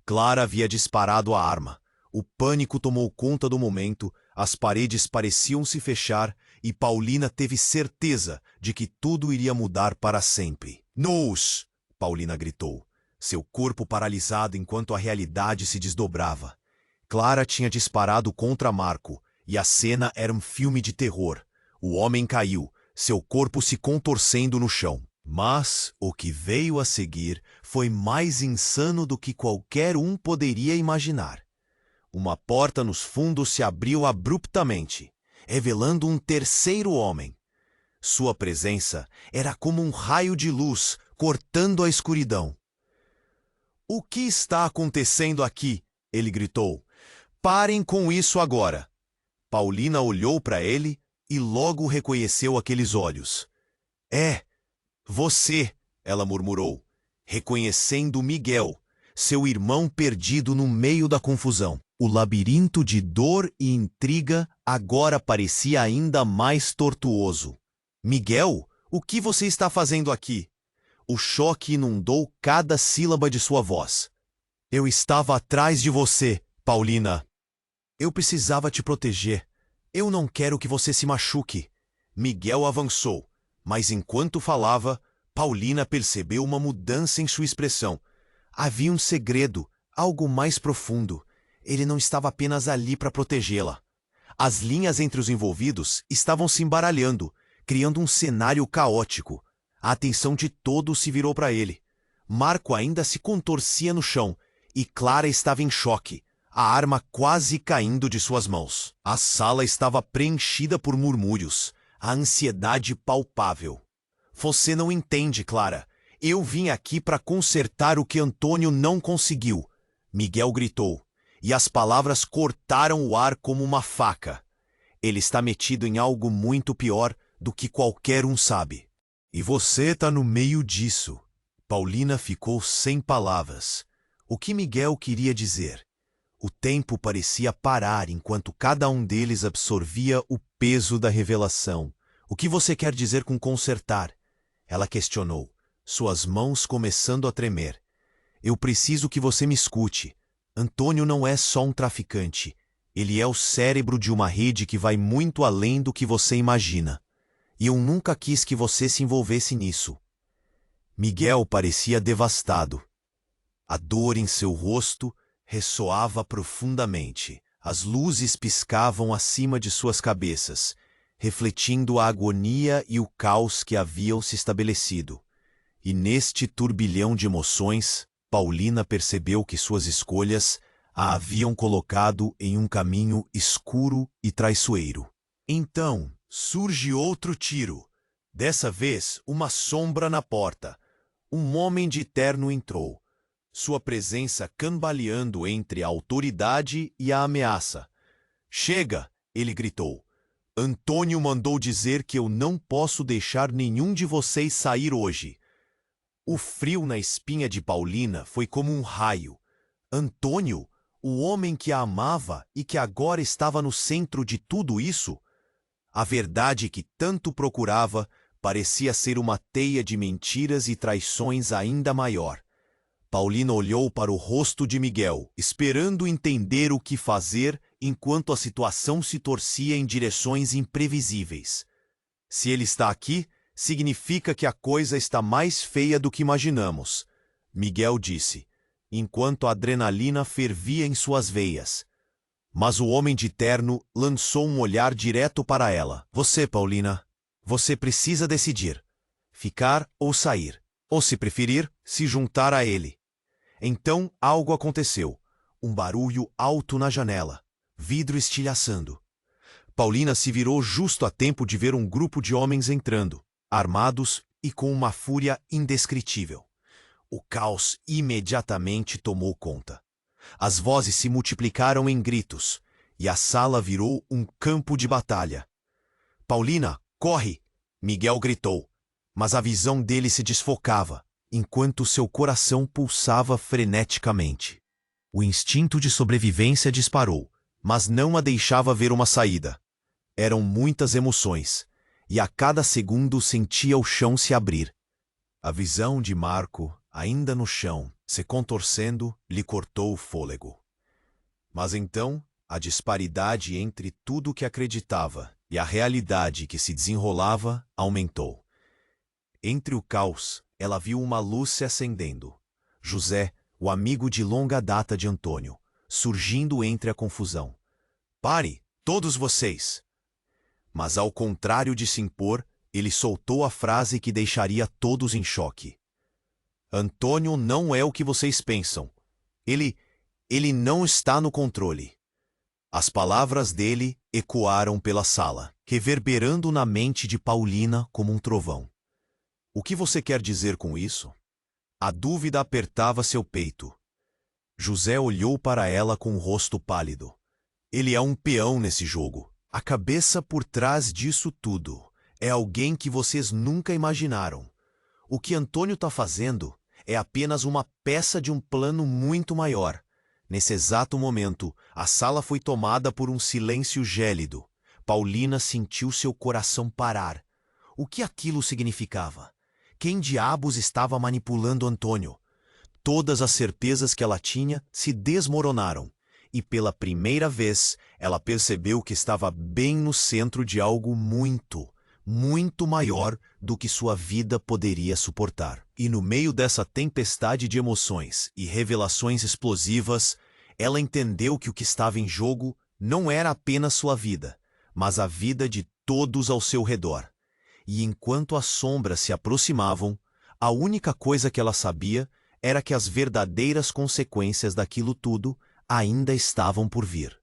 Clara havia disparado a arma. O pânico tomou conta do momento, as paredes pareciam se fechar e Paulina teve certeza de que tudo iria mudar para sempre. Nos! Paulina gritou, seu corpo paralisado enquanto a realidade se desdobrava. Clara tinha disparado contra Marco e a cena era um filme de terror. O homem caiu, seu corpo se contorcendo no chão. Mas o que veio a seguir foi mais insano do que qualquer um poderia imaginar. Uma porta nos fundos se abriu abruptamente, revelando um terceiro homem. Sua presença era como um raio de luz cortando a escuridão. O que está acontecendo aqui? Ele gritou. Parem com isso agora. Paulina olhou para ele e logo reconheceu aqueles olhos. É, você, ela murmurou, reconhecendo Miguel, seu irmão perdido no meio da confusão. O labirinto de dor e intriga agora parecia ainda mais tortuoso. Miguel, o que você está fazendo aqui? O choque inundou cada sílaba de sua voz. Eu estava atrás de você, Paulina. Eu precisava te proteger. Eu não quero que você se machuque. Miguel avançou, mas enquanto falava, Paulina percebeu uma mudança em sua expressão. Havia um segredo, algo mais profundo. Ele não estava apenas ali para protegê-la. As linhas entre os envolvidos estavam se embaralhando, criando um cenário caótico. A atenção de todos se virou para ele. Marco ainda se contorcia no chão, e Clara estava em choque, a arma quase caindo de suas mãos. A sala estava preenchida por murmúrios, a ansiedade palpável. Você não entende, Clara. Eu vim aqui para consertar o que Antônio não conseguiu. Miguel gritou, e as palavras cortaram o ar como uma faca. Ele está metido em algo muito pior do que qualquer um sabe. E você está no meio disso. Paulina ficou sem palavras. O que Miguel queria dizer? O tempo parecia parar enquanto cada um deles absorvia o peso da revelação. O que você quer dizer com consertar? Ela questionou, suas mãos começando a tremer. Eu preciso que você me escute. Antônio não é só um traficante. Ele é o cérebro de uma rede que vai muito além do que você imagina. E eu nunca quis que você se envolvesse nisso. Miguel parecia devastado. A dor em seu rosto ressoava profundamente. As luzes piscavam acima de suas cabeças, refletindo a agonia e o caos que haviam se estabelecido. E neste turbilhão de emoções, Paulina percebeu que suas escolhas a haviam colocado em um caminho escuro e traiçoeiro. Então, surge outro tiro. Dessa vez, uma sombra na porta. Um homem de terno entrou, sua presença cambaleando entre a autoridade e a ameaça. "Chega!" ele gritou. "Antônio mandou dizer que eu não posso deixar nenhum de vocês sair hoje." O frio na espinha de Paulina foi como um raio. Antônio, o homem que a amava e que agora estava no centro de tudo isso? A verdade que tanto procurava parecia ser uma teia de mentiras e traições ainda maior. Paulina olhou para o rosto de Miguel, esperando entender o que fazer enquanto a situação se torcia em direções imprevisíveis. "Se ele está aqui, significa que a coisa está mais feia do que imaginamos", Miguel disse, enquanto a adrenalina fervia em suas veias. Mas o homem de terno lançou um olhar direto para ela. "Você, Paulina, você precisa decidir. Ficar ou sair. Ou, se preferir, se juntar a ele." Então algo aconteceu. Um barulho alto na janela. Vidro estilhaçando. Paulina se virou justo a tempo de ver um grupo de homens entrando, armados e com uma fúria indescritível. O caos imediatamente tomou conta. As vozes se multiplicaram em gritos, e a sala virou um campo de batalha. "Paulina, corre!" Miguel gritou, mas a visão dele se desfocava, enquanto seu coração pulsava freneticamente. O instinto de sobrevivência disparou, mas não a deixava ver uma saída. Eram muitas emoções, e a cada segundo sentia o chão se abrir. A visão de Marco, ainda no chão, se contorcendo, lhe cortou o fôlego. Mas então, a disparidade entre tudo que acreditava e a realidade que se desenrolava aumentou. Entre o caos, ela viu uma luz se acendendo. José, o amigo de longa data de Antônio, surgindo entre a confusão. "Pare, todos vocês!" Mas ao contrário de se impor, ele soltou a frase que deixaria todos em choque. "Antônio não é o que vocês pensam. Ele não está no controle." As palavras dele ecoaram pela sala, reverberando na mente de Paulina como um trovão. "O que você quer dizer com isso?" A dúvida apertava seu peito. José olhou para ela com o rosto pálido. "Ele é um peão nesse jogo. A cabeça por trás disso tudo é alguém que vocês nunca imaginaram. O que Antônio está fazendo é apenas uma peça de um plano muito maior." Nesse exato momento, a sala foi tomada por um silêncio gélido. Paulina sentiu seu coração parar. O que aquilo significava? Quem diabos estava manipulando Antônio? Todas as certezas que ela tinha se desmoronaram, e pela primeira vez ela percebeu que estava bem no centro de algo muito, muito maior do que sua vida poderia suportar. E no meio dessa tempestade de emoções e revelações explosivas, ela entendeu que o que estava em jogo não era apenas sua vida, mas a vida de todos ao seu redor. E enquanto as sombras se aproximavam, a única coisa que ela sabia era que as verdadeiras consequências daquilo tudo ainda estavam por vir.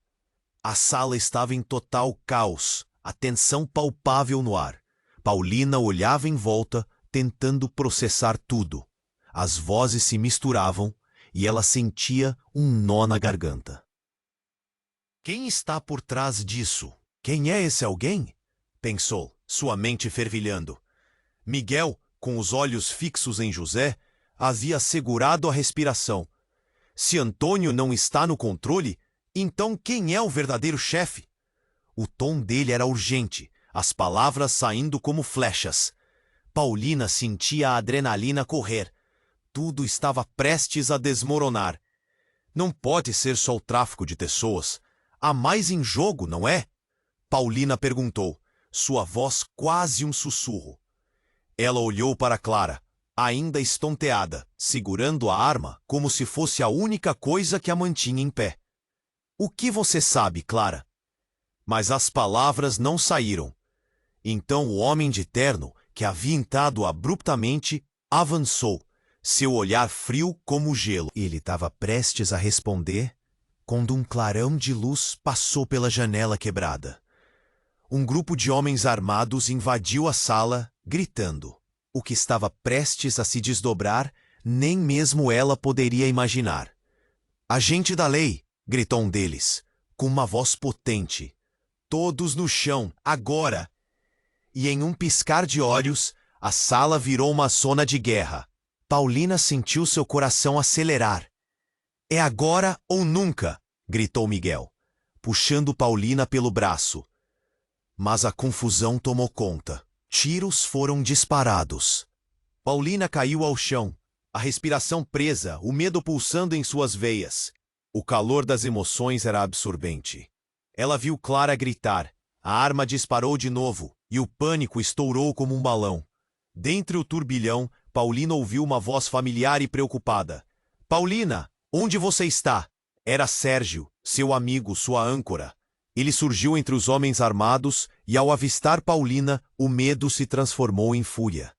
A sala estava em total caos, a tensão palpável no ar. Paulina olhava em volta, tentando processar tudo. As vozes se misturavam e ela sentia um nó na garganta. Quem está por trás disso? Quem é esse alguém? Pensou, sua mente fervilhando. Miguel, com os olhos fixos em José, havia segurado a respiração. Se Antônio não está no controle, então quem é o verdadeiro chefe? O tom dele era urgente, as palavras saindo como flechas. Paulina sentia a adrenalina correr. Tudo estava prestes a desmoronar. Não pode ser só o tráfico de pessoas. Há mais em jogo, não é? Paulina perguntou, sua voz quase um sussurro. Ela olhou para Clara, ainda estonteada, segurando a arma como se fosse a única coisa que a mantinha em pé. O que você sabe, Clara? Mas as palavras não saíram. Então o homem de terno, que havia entrado abruptamente, avançou, seu olhar frio como gelo. Ele estava prestes a responder quando um clarão de luz passou pela janela quebrada. Um grupo de homens armados invadiu a sala, gritando. O que estava prestes a se desdobrar, nem mesmo ela poderia imaginar. "Agente da lei!" gritou um deles, com uma voz potente. "Todos no chão, agora!" E em um piscar de olhos, a sala virou uma zona de guerra. Paulina sentiu seu coração acelerar. "É agora ou nunca!" gritou Miguel, puxando Paulina pelo braço. Mas a confusão tomou conta. Tiros foram disparados. Paulina caiu ao chão, a respiração presa, o medo pulsando em suas veias. O calor das emoções era absorvente. Ela viu Clara gritar, a arma disparou de novo e o pânico estourou como um balão. Dentre o turbilhão, Paulina ouviu uma voz familiar e preocupada. "Paulina, onde você está?" Era Sérgio, seu amigo, sua âncora. Ele surgiu entre os homens armados e, ao avistar Paulina, o medo se transformou em fúria.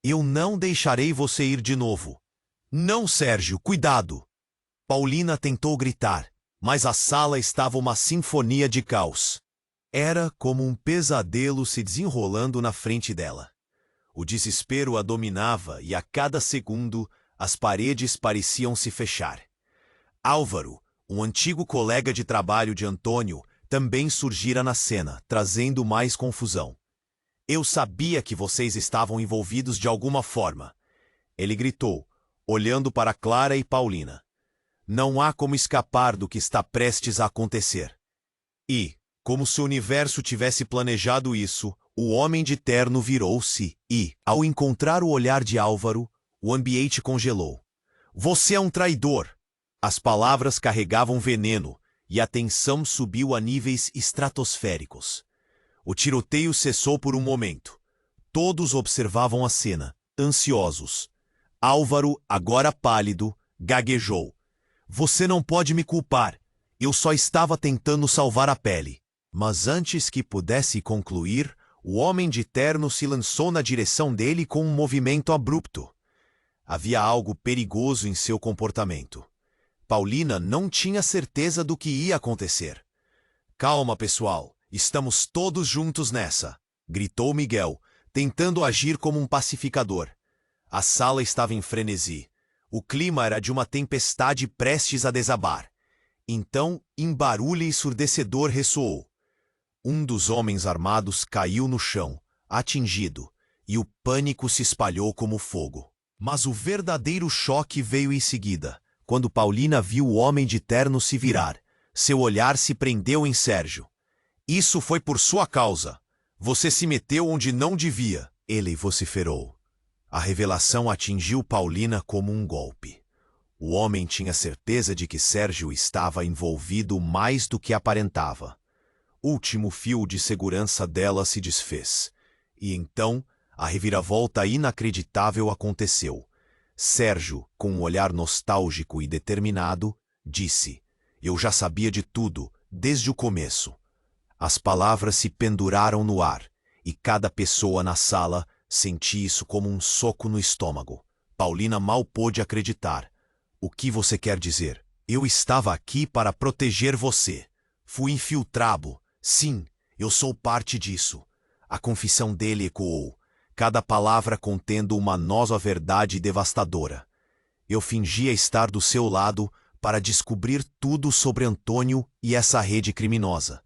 "Eu não deixarei você ir de novo." "Não, Sérgio, cuidado!" Paulina tentou gritar, mas a sala estava uma sinfonia de caos. Era como um pesadelo se desenrolando na frente dela. O desespero a dominava e a cada segundo as paredes pareciam se fechar. Álvaro, um antigo colega de trabalho de Antônio, também surgira na cena, trazendo mais confusão. "Eu sabia que vocês estavam envolvidos de alguma forma," ele gritou, olhando para Clara e Paulina. "Não há como escapar do que está prestes a acontecer." E, como se o universo tivesse planejado isso, o homem de terno virou-se e, ao encontrar o olhar de Álvaro, o ambiente congelou. "Você é um traidor!" As palavras carregavam veneno, e a tensão subiu a níveis estratosféricos. O tiroteio cessou por um momento. Todos observavam a cena, ansiosos. Álvaro, agora pálido, gaguejou. "Você não pode me culpar. Eu só estava tentando salvar a pele." Mas antes que pudesse concluir, o homem de terno se lançou na direção dele com um movimento abrupto. Havia algo perigoso em seu comportamento. Paulina não tinha certeza do que ia acontecer. "Calma, pessoal. Estamos todos juntos nessa", gritou Miguel, tentando agir como um pacificador. A sala estava em frenesi. O clima era de uma tempestade prestes a desabar. Então, um barulho ensurdecedor ressoou. Um dos homens armados caiu no chão, atingido, e o pânico se espalhou como fogo. Mas o verdadeiro choque veio em seguida. Quando Paulina viu o homem de terno se virar, seu olhar se prendeu em Sérgio. "Isso foi por sua causa. Você se meteu onde não devia", ele vociferou. A revelação atingiu Paulina como um golpe. O homem tinha certeza de que Sérgio estava envolvido mais do que aparentava. O último fio de segurança dela se desfez. E então, a reviravolta inacreditável aconteceu. Sérgio, com um olhar nostálgico e determinado, disse: "Eu já sabia de tudo, desde o começo." As palavras se penduraram no ar, e cada pessoa na sala sentia isso como um soco no estômago. Paulina mal pôde acreditar. "O que você quer dizer?" "Eu estava aqui para proteger você. Fui infiltrado. Sim, eu sou parte disso." A confissão dele ecoou, cada palavra contendo uma nova verdade devastadora. "Eu fingia estar do seu lado para descobrir tudo sobre Antônio e essa rede criminosa.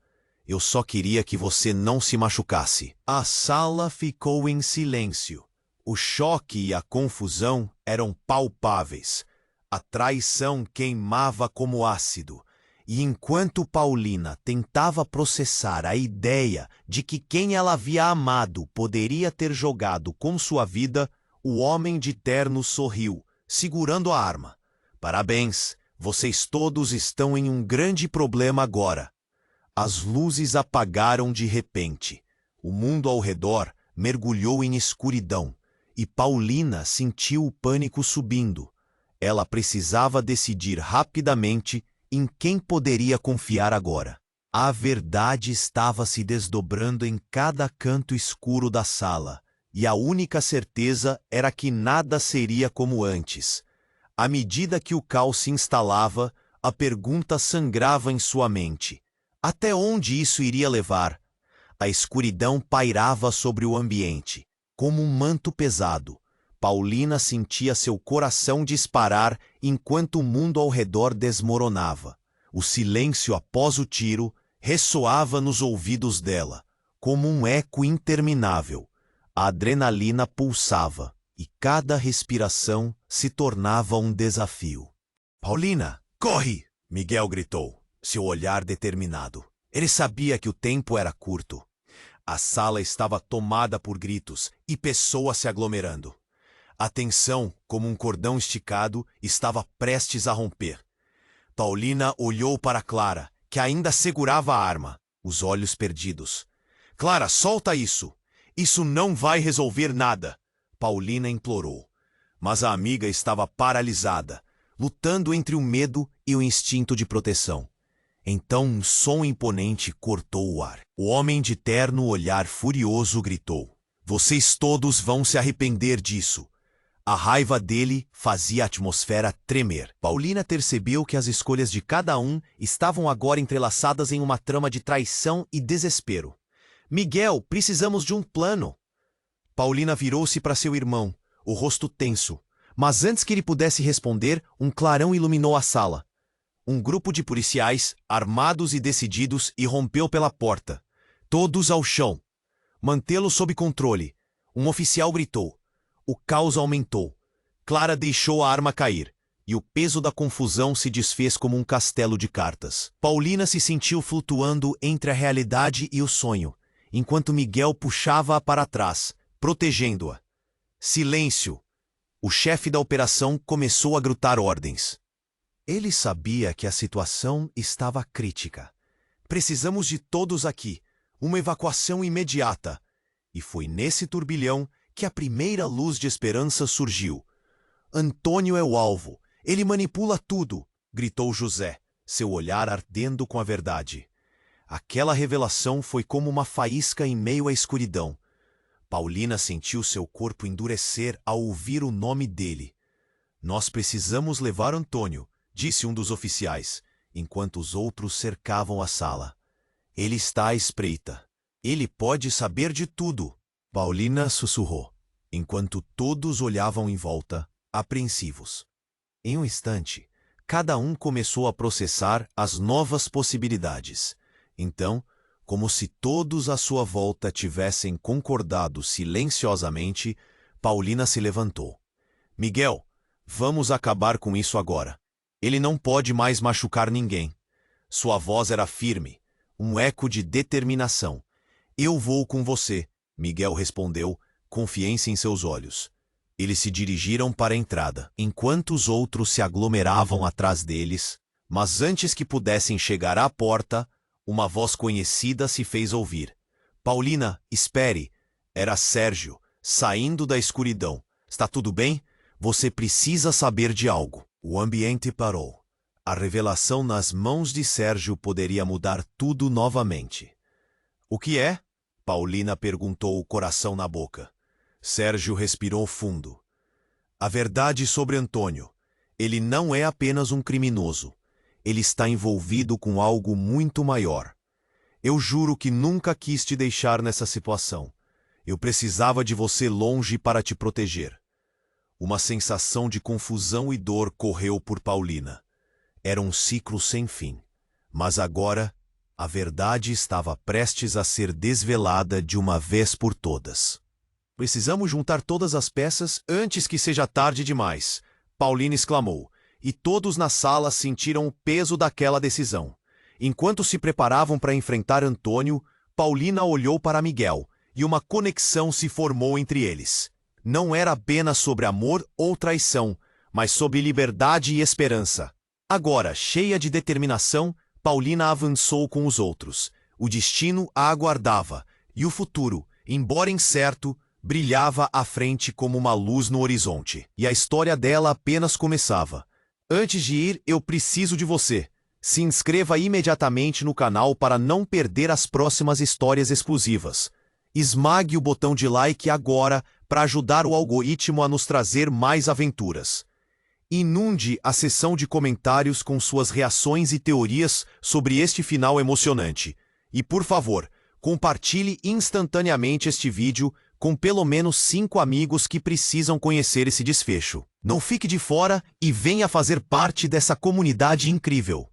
Eu só queria que você não se machucasse." A sala ficou em silêncio. O choque e a confusão eram palpáveis. A traição queimava como ácido. E enquanto Paulina tentava processar a ideia de que quem ela havia amado poderia ter jogado com sua vida, o homem de terno sorriu, segurando a arma. "Parabéns, vocês todos estão em um grande problema agora." As luzes apagaram de repente. O mundo ao redor mergulhou em escuridão, e Paulina sentiu o pânico subindo. Ela precisava decidir rapidamente em quem poderia confiar agora. A verdade estava se desdobrando em cada canto escuro da sala, e a única certeza era que nada seria como antes. À medida que o caos se instalava, a pergunta sangrava em sua mente. Até onde isso iria levar? A escuridão pairava sobre o ambiente, como um manto pesado. Paulina sentia seu coração disparar enquanto o mundo ao redor desmoronava. O silêncio após o tiro ressoava nos ouvidos dela, como um eco interminável. A adrenalina pulsava, e cada respiração se tornava um desafio. "Paulina, corre!" Miguel gritou, seu olhar determinado. Ele sabia que o tempo era curto. A sala estava tomada por gritos e pessoas se aglomerando. A tensão, como um cordão esticado, estava prestes a romper. Paulina olhou para Clara, que ainda segurava a arma, os olhos perdidos. "Clara, solta isso! Isso não vai resolver nada!" Paulina implorou. Mas a amiga estava paralisada, lutando entre o medo e o instinto de proteção. Então um som imponente cortou o ar. O homem de terno olhar furioso gritou: "Vocês todos vão se arrepender disso." A raiva dele fazia a atmosfera tremer. Paulina percebeu que as escolhas de cada um estavam agora entrelaçadas em uma trama de traição e desespero. "Miguel, precisamos de um plano." Paulina virou-se para seu irmão, o rosto tenso. Mas antes que ele pudesse responder, um clarão iluminou a sala. Um grupo de policiais, armados e decididos, irrompeu pela porta. "Todos ao chão. Mantê-lo sob controle." Um oficial gritou. O caos aumentou. Clara deixou a arma cair, e o peso da confusão se desfez como um castelo de cartas. Paulina se sentiu flutuando entre a realidade e o sonho, enquanto Miguel puxava-a para trás, protegendo-a. Silêncio! O chefe da operação começou a gritar ordens. Ele sabia que a situação estava crítica. "Precisamos de todos aqui. Uma evacuação imediata." E foi nesse turbilhão que a primeira luz de esperança surgiu. "Antônio é o alvo. Ele manipula tudo", gritou José, seu olhar ardendo com a verdade. Aquela revelação foi como uma faísca em meio à escuridão. Paulina sentiu seu corpo endurecer ao ouvir o nome dele. "Nós precisamos levar Antônio", disse um dos oficiais, enquanto os outros cercavam a sala. "Ele está à espreita. Ele pode saber de tudo." Paulina sussurrou, enquanto todos olhavam em volta, apreensivos. Em um instante, cada um começou a processar as novas possibilidades. Então, como se todos à sua volta tivessem concordado silenciosamente, Paulina se levantou. "Miguel, vamos acabar com isso agora. Ele não pode mais machucar ninguém." Sua voz era firme, um eco de determinação. "Eu vou com você", Miguel respondeu, confiança em seus olhos. Eles se dirigiram para a entrada, enquanto os outros se aglomeravam atrás deles, mas antes que pudessem chegar à porta, uma voz conhecida se fez ouvir. "Paulina, espere." Era Sérgio, saindo da escuridão. "Está tudo bem? Você precisa saber de algo." O ambiente parou. A revelação nas mãos de Sérgio poderia mudar tudo novamente. "O que é?" Paulina perguntou, o coração na boca. Sérgio respirou fundo. "A verdade sobre Antônio. Ele não é apenas um criminoso. Ele está envolvido com algo muito maior. Eu juro que nunca quis te deixar nessa situação. Eu precisava de você longe para te proteger." Uma sensação de confusão e dor correu por Paulina. Era um ciclo sem fim. Mas agora, a verdade estava prestes a ser desvelada de uma vez por todas. "Precisamos juntar todas as peças antes que seja tarde demais", Paulina exclamou, e todos na sala sentiram o peso daquela decisão. Enquanto se preparavam para enfrentar Antônio, Paulina olhou para Miguel, e uma conexão se formou entre eles. Não era apenas sobre amor ou traição, mas sobre liberdade e esperança. Agora, cheia de determinação, Paulina avançou com os outros. O destino a aguardava, e o futuro, embora incerto, brilhava à frente como uma luz no horizonte. E a história dela apenas começava. Antes de ir, eu preciso de você. Se inscreva imediatamente no canal para não perder as próximas histórias exclusivas. Esmague o botão de like agora para ajudar o algoritmo a nos trazer mais aventuras. Inunde a seção de comentários com suas reações e teorias sobre este final emocionante. E, por favor, compartilhe instantaneamente este vídeo com pelo menos 5 amigos que precisam conhecer esse desfecho. Não fique de fora e venha fazer parte dessa comunidade incrível.